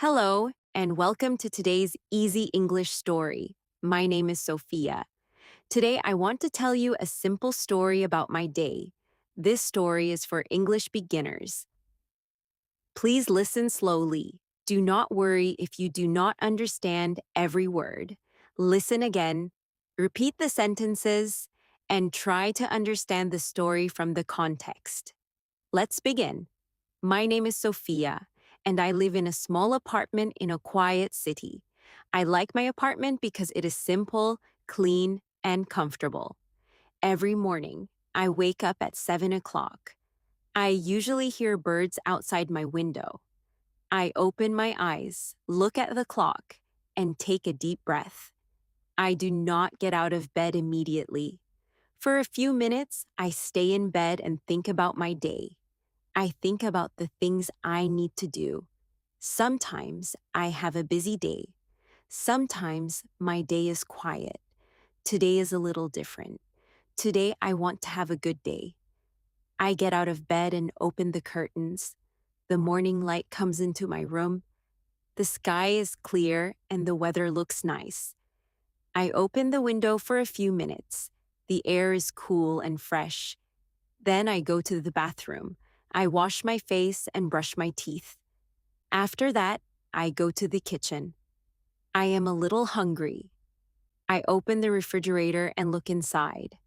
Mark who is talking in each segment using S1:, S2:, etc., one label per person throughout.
S1: Hello, and welcome to today's Easy English story. My name is Sofia. Today, I want to tell you a simple story about my day. This story is for English beginners. Please listen slowly. Do not worry if you do not understand every word. Listen again, repeat the sentences, and try to understand the story from the context. Let's begin. My name is Sofia, and I live in a small apartment in a quiet city. I like my apartment because it is simple, clean, and comfortable. Every morning, I wake up at 7 o'clock. I usually hear birds outside my window. I open my eyes, look at the clock, and take a deep breath. I do not get out of bed immediately. For a few minutes, I stay in bed and think about my day. I think about the things I need to do. Sometimes I have a busy day. Sometimes my day is quiet. Today is a little different. Today I want to have a good day. I get out of bed and open the curtains. The morning light comes into my room. The sky is clear and the weather looks nice. I open the window for a few minutes. The air is cool and fresh. Then I go to the bathroom. I wash my face and brush my teeth. After that, I go to the kitchen. I am a little hungry. I open the refrigerator and look inside.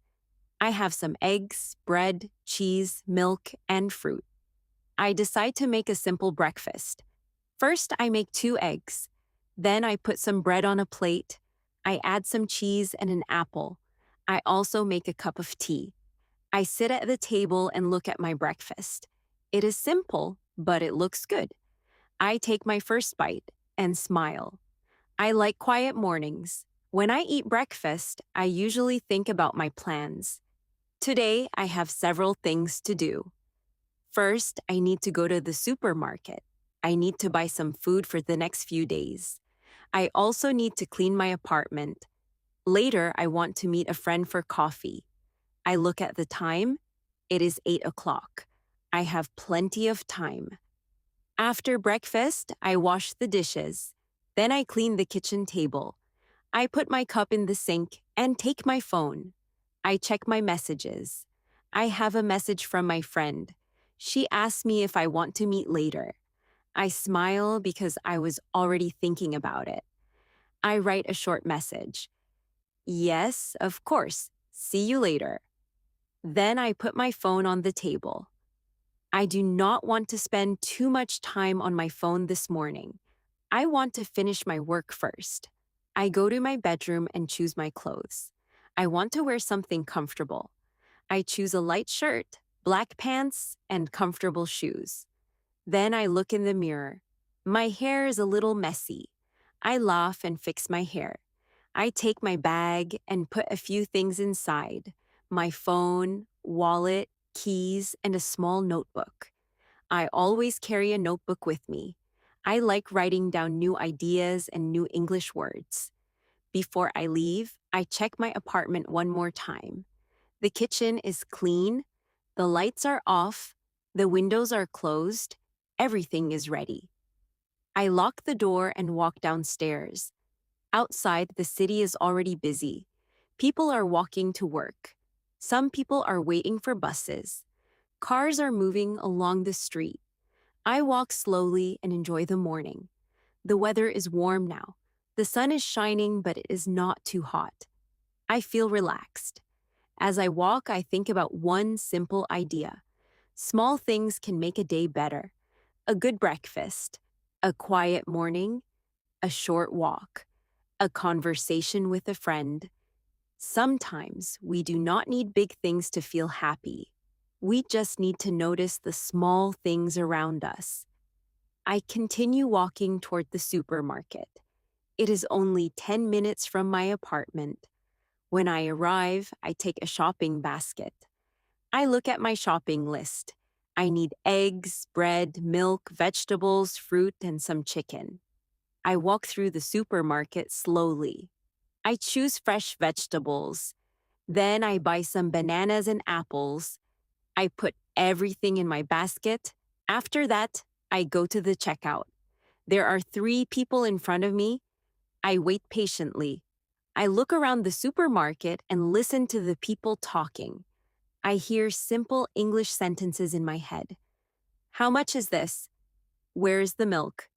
S1: I have some eggs, bread, cheese, milk, and fruit. I decide to make a simple breakfast. First, I make 2 eggs. Then I put some bread on a plate. I add some cheese and an apple. I also make a cup of tea. I sit at the table and look at my breakfast. It is simple, but it looks good. I take my first bite and smile. I like quiet mornings. When I eat breakfast, I usually think about my plans. Today, I have several things to do. First, I need to go to the supermarket. I need to buy some food for the next few days. I also need to clean my apartment. Later, I want to meet a friend for coffee. I look at the time. It is 8 o'clock. I have plenty of time. After breakfast, I wash the dishes. Then I clean the kitchen table. I put my cup in the sink and take my phone. I check my messages. I have a message from my friend. She asked me if I want to meet later. I smile because I was already thinking about it. I write a short message. Yes, of course. See you later. Then I put my phone on the table. I do not want to spend too much time on my phone this morning. I want to finish my work first. I go to my bedroom and choose my clothes. I want to wear something comfortable. I choose a light shirt, black pants, and comfortable shoes. Then I look in the mirror. My hair is a little messy. I laugh and fix my hair. I take my bag and put a few things inside: my phone, wallet, keys, and a small notebook. I always carry a notebook with me. I like writing down new ideas and new English words. Before I leave, I check my apartment one more time. The kitchen is clean, the lights are off, the windows are closed, everything is ready. I lock the door and walk downstairs. Outside, the city is already busy. People are walking to work. Some people are waiting for buses. Cars are moving along the street. I walk slowly and enjoy the morning. The weather is warm now. The sun is shining, but it is not too hot. I feel relaxed. As I walk, I think about one simple idea. Small things can make a day better. A good breakfast, a quiet morning, a short walk, a conversation with a friend. Sometimes we do not need big things to feel happy. We just need to notice the small things around us. I continue walking toward the supermarket. It is only 10 minutes from my apartment. When I arrive, I take a shopping basket. I look at my shopping list. I need eggs, bread, milk, vegetables, fruit, and some chicken. I walk through the supermarket slowly. I choose fresh vegetables. Then I buy some bananas and apples. I put everything in my basket. After that, I go to the checkout. There are three people in front of me. I wait patiently. I look around the supermarket and listen to the people talking. I hear simple English sentences in my head. How much is this? Where is the milk?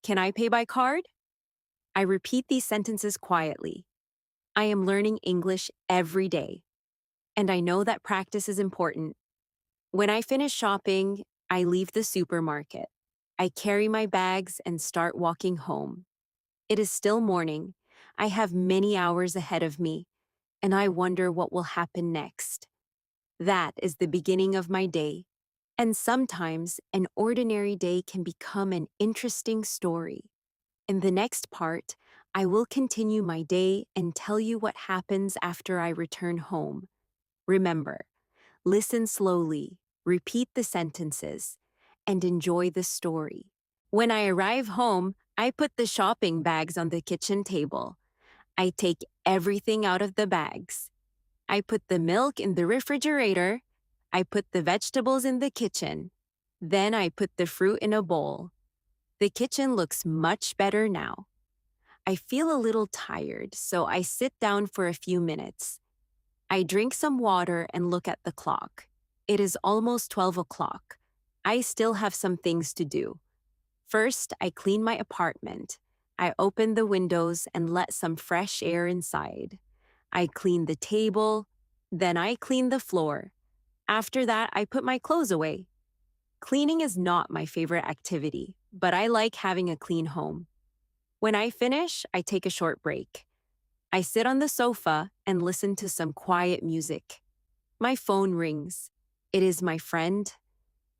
S1: Can I pay by card? I repeat these sentences quietly. I am learning English every day, and I know that practice is important. When I finish shopping, I leave the supermarket. I carry my bags and start walking home. It is still morning. I have many hours ahead of me, and I wonder what will happen next. That is the beginning of my day. And sometimes an ordinary day can become an interesting story. In the next part, I will continue my day and tell you what happens after I return home. Remember, listen slowly, repeat the sentences, and enjoy the story. When I arrive home, I put the shopping bags on the kitchen table. I take everything out of the bags. I put the milk in the refrigerator. I put the vegetables in the kitchen. Then I put the fruit in a bowl. The kitchen looks much better now. I feel a little tired, so I sit down for a few minutes. I drink some water and look at the clock. It is almost 12 o'clock. I still have some things to do. First, I clean my apartment. I open the windows and let some fresh air inside. I clean the table. Then I clean the floor. After that, I put my clothes away. Cleaning is not my favorite activity, but I like having a clean home. When I finish, I take a short break. I sit on the sofa and listen to some quiet music. My phone rings. It is my friend.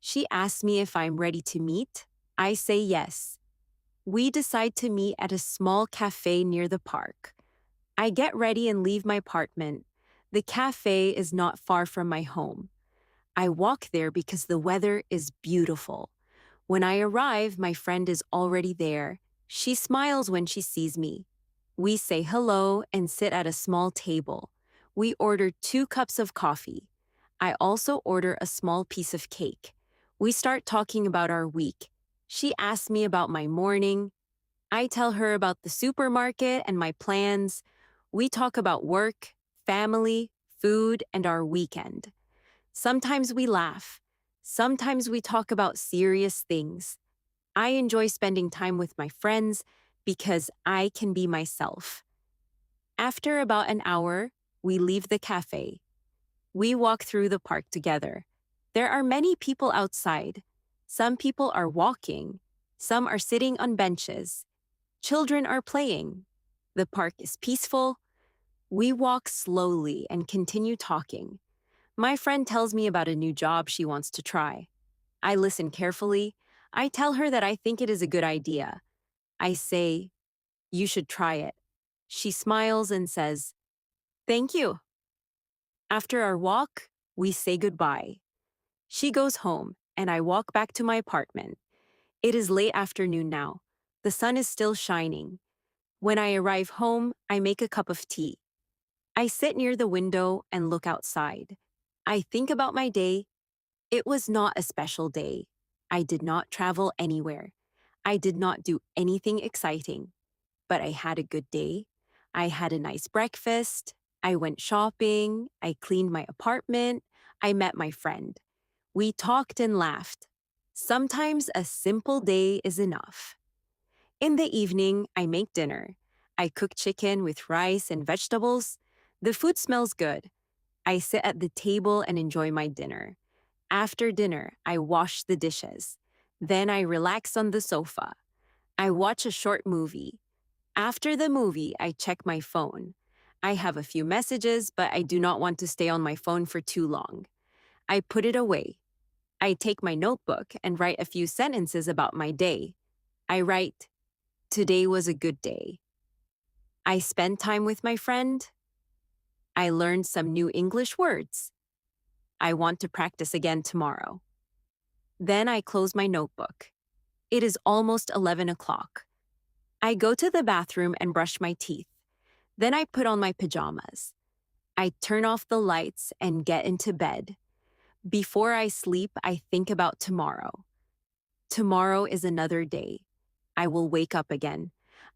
S1: She asks me if I'm ready to meet. I say yes. We decide to meet at a small café near the park. I get ready and leave my apartment. The cafe is not far from my home. I walk there because the weather is beautiful. When I arrive, my friend is already there. She smiles when she sees me. We say hello and sit at a small table. We order 2 cups of coffee. I also order a small piece of cake. We start talking about our week. She asks me about my morning. I tell her about the supermarket and my plans. We talk about work, family, food, and our weekend. Sometimes we laugh. Sometimes we talk about serious things. I enjoy spending time with my friends because I can be myself. After about an hour, we leave the cafe. We walk through the park together. There are many people outside. Some people are walking. Some are sitting on benches. Children are playing. The park is peaceful. We walk slowly and continue talking. My friend tells me about a new job she wants to try. I listen carefully. I tell her that I think it is a good idea. I say, "You should try it." She smiles and says, "Thank you." After our walk, we say goodbye. She goes home, and I walk back to my apartment. It is late afternoon now. The sun is still shining. When I arrive home, I make a cup of tea. I sit near the window and look outside. I think about my day. It was not a special day. I did not travel anywhere. I did not do anything exciting. But I had a good day. I had a nice breakfast. I went shopping. I cleaned my apartment. I met my friend. We talked and laughed. Sometimes a simple day is enough. In the evening, I make dinner. I cook chicken with rice and vegetables. The food smells good. I sit at the table and enjoy my dinner. After dinner, I wash the dishes. Then I relax on the sofa. I watch a short movie. After the movie, I check my phone. I have a few messages, but I do not want to stay on my phone for too long. I put it away. I take my notebook and write a few sentences about my day. I write, "Today was a good day." I spend time with my friend. I learned some new English words. I want to practice again tomorrow. Then I close my notebook. It is almost 11 o'clock. I go to the bathroom and brush my teeth. Then I put on my pajamas. I turn off the lights and get into bed. Before I sleep, I think about tomorrow. Tomorrow is another day. I will wake up again.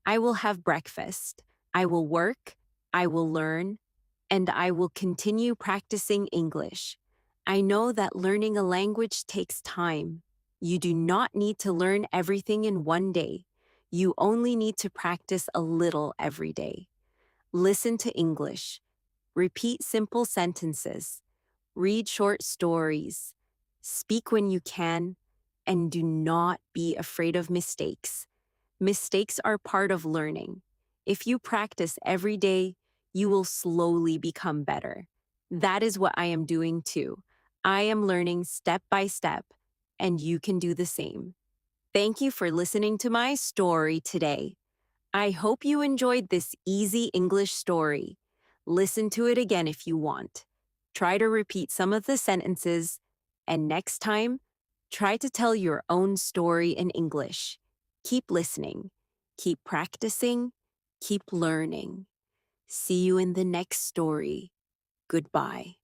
S1: I will have breakfast. I will work. I will learn. And I will continue practicing English. I know that learning a language takes time. You do not need to learn everything in one day. You only need to practice a little every day. Listen to English. Repeat simple sentences. Read short stories. Speak when you can. And do not be afraid of mistakes. Mistakes are part of learning. If you practice every day, you will slowly become better. That is what I am doing too. I am learning step by step, and you can do the same. Thank you for listening to my story today. I hope you enjoyed this easy English story. Listen to it again if you want. Try to repeat some of the sentences, and next time, try to tell your own story in English. Keep listening, keep practicing, keep learning. See you in the next story. Goodbye.